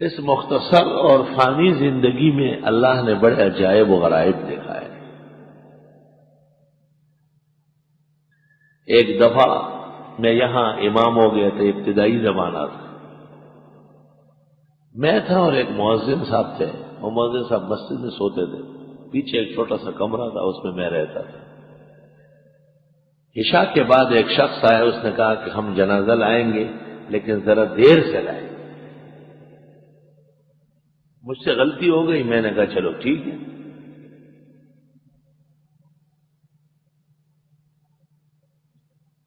اس مختصر اور فانی زندگی میں اللہ نے بڑے عجائب و غرائب دکھائے۔ ایک دفعہ میں یہاں امام ہو گیا تھا، ابتدائی زمانہ تھا، میں تھا اور ایک مؤذن صاحب تھے، وہ مؤذن صاحب مسجد میں سوتے تھے، پیچھے ایک چھوٹا سا کمرہ تھا، اس میں رہتا تھا۔ عشاء کے بعد ایک شخص آیا، اس نے کہا کہ ہم جنازہ لائیں گے لیکن ذرا دیر سے لائیں گے۔ مجھ سے غلطی ہو گئی، میں نے کہا چلو ٹھیک ہے۔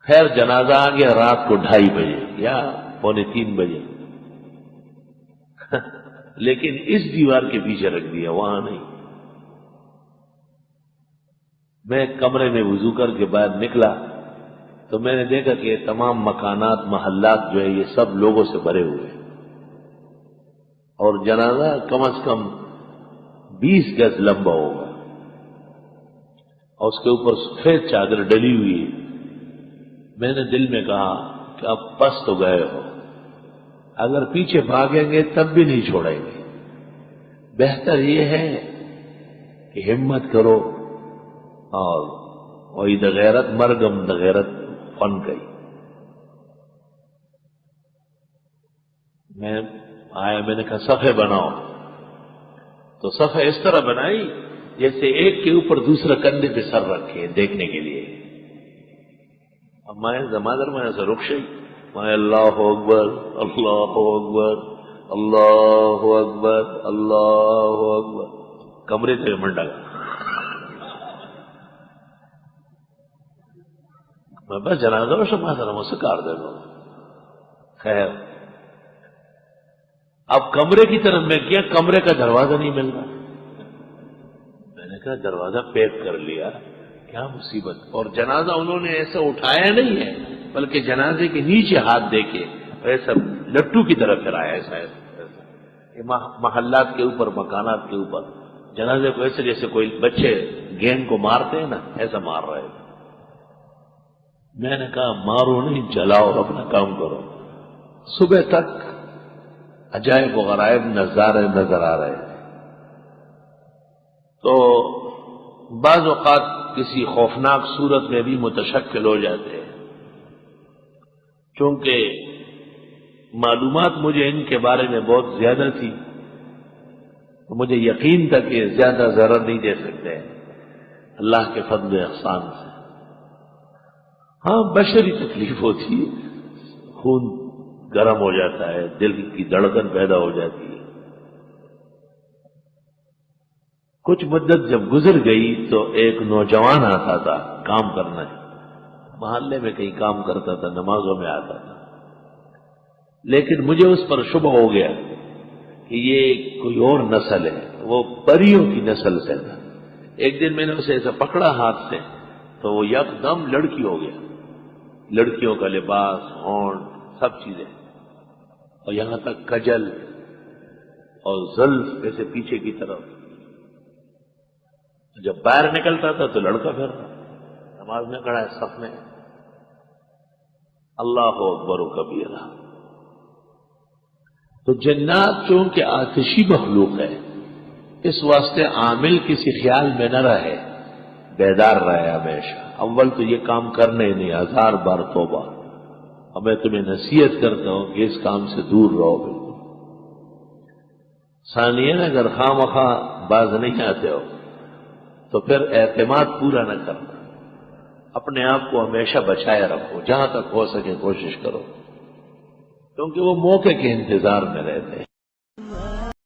خیر جنازہ آ گیا رات کو 2:30 بجے یا 2:45 بجے، لیکن اس دیوار کے پیچھے رکھ دیا، وہاں نہیں۔ میں کمرے میں وضو کر کے باہر نکلا تو میں نے دیکھا کہ یہ تمام مکانات محلات جو ہے یہ سب لوگوں سے بھرے ہوئے ہیں، اور جنازہ کم از کم 20 گز لمبا ہوگا، اور اس کے اوپر سفید چادر ڈلی ہوئی ہے۔ میں نے دل میں کہا کہ اب پس تو گئے ہو، اگر پیچھے بھاگیں گے تب بھی نہیں چھوڑیں گے، بہتر یہ ہے کہ ہمت کرو اور وہی دغیرت مرگم دغیرت فن گئی۔ میں آیا، میں نے کہا صفحے بناؤ، تو صفحے اس طرح بنائی جیسے ایک کے اوپر دوسرا کندھے پہ سر رکھے دیکھنے کے لیے۔ اب میں زمادر میں ایسا رخشی میں اللہ اکبر اللہ اکبر اللہ اکبر اللہ اکبر، کمرے سے منڈا میں بس جنازہ و شما سر مجھ سے کار دے دو۔ خیر اب کمرے کی طرف میں کیا، کمرے کا دروازہ نہیں مل رہا، میں نے کہا دروازہ پیک کر لیا، کیا مصیبت۔ اور جنازہ انہوں نے ایسا اٹھایا نہیں ہے بلکہ جنازے کے نیچے ہاتھ دے کے ایسا لٹو کی طرف پھرایا، ایسا محلات کے اوپر مکانات کے اوپر جنازے کو ایسے جیسے کوئی بچے گیند کو مارتے ہیں نا، ایسا مار رہے تھے۔ میں نے کہا مارو نہیں، جلاؤ، اپنا کام کرو۔ صبح تک عجائب و غرائب نظارے نظر آ رہے تھے۔ تو بعض اوقات کسی خوفناک صورت میں بھی متشکل ہو جاتے ہیں، چونکہ معلومات مجھے ان کے بارے میں بہت زیادہ تھی، تو مجھے یقین تھا کہ زیادہ ضرر نہیں دے سکتے اللہ کے فضل و احسان سے۔ ہاں بشری تکلیف ہوتی ہے، خون گرم ہو جاتا ہے، دل کی دھڑکن پیدا ہو جاتی ہے۔ کچھ مدت جب گزر گئی تو ایک نوجوان آتا تھا کام کرنا ہے، محلے میں کہیں کام کرتا تھا، نمازوں میں آتا تھا، لیکن مجھے اس پر شبہ ہو گیا کہ یہ کوئی اور نسل ہے، وہ پریوں کی نسل سے تھا۔ ایک دن میں نے اسے ایسا پکڑا ہاتھ سے تو وہ یکدم لڑکی ہو گیا، لڑکیوں کا لباس، ہونٹ، سب چیزیں، اور یہاں تک کجل اور زلف ایسے پیچھے کی طرف۔ جب باہر نکلتا تھا تو لڑکا پھر رہا، نماز میں کھڑا ہے صف میں، اللہ اکبر و کبیرہ۔ تو جنات چونکہ آتشی مخلوق ہے، اس واسطے عامل کسی خیال میں نہ رہے، بیدار رہے ہمیشہ۔ اول تو یہ کام کرنے ہی نہیں، 1000 بار توبہ، اور میں تمہیں نصیحت کرتا ہوں کہ اس کام سے دور رہو بالکل۔ ثانیاً اگر خواہ مخواہ باز نہیں آتے ہو تو پھر اعتماد پورا نہ کرنا، اپنے آپ کو ہمیشہ بچائے رکھو، جہاں تک ہو سکے کوشش کرو، کیونکہ وہ موقع کے انتظار میں رہتے ہیں۔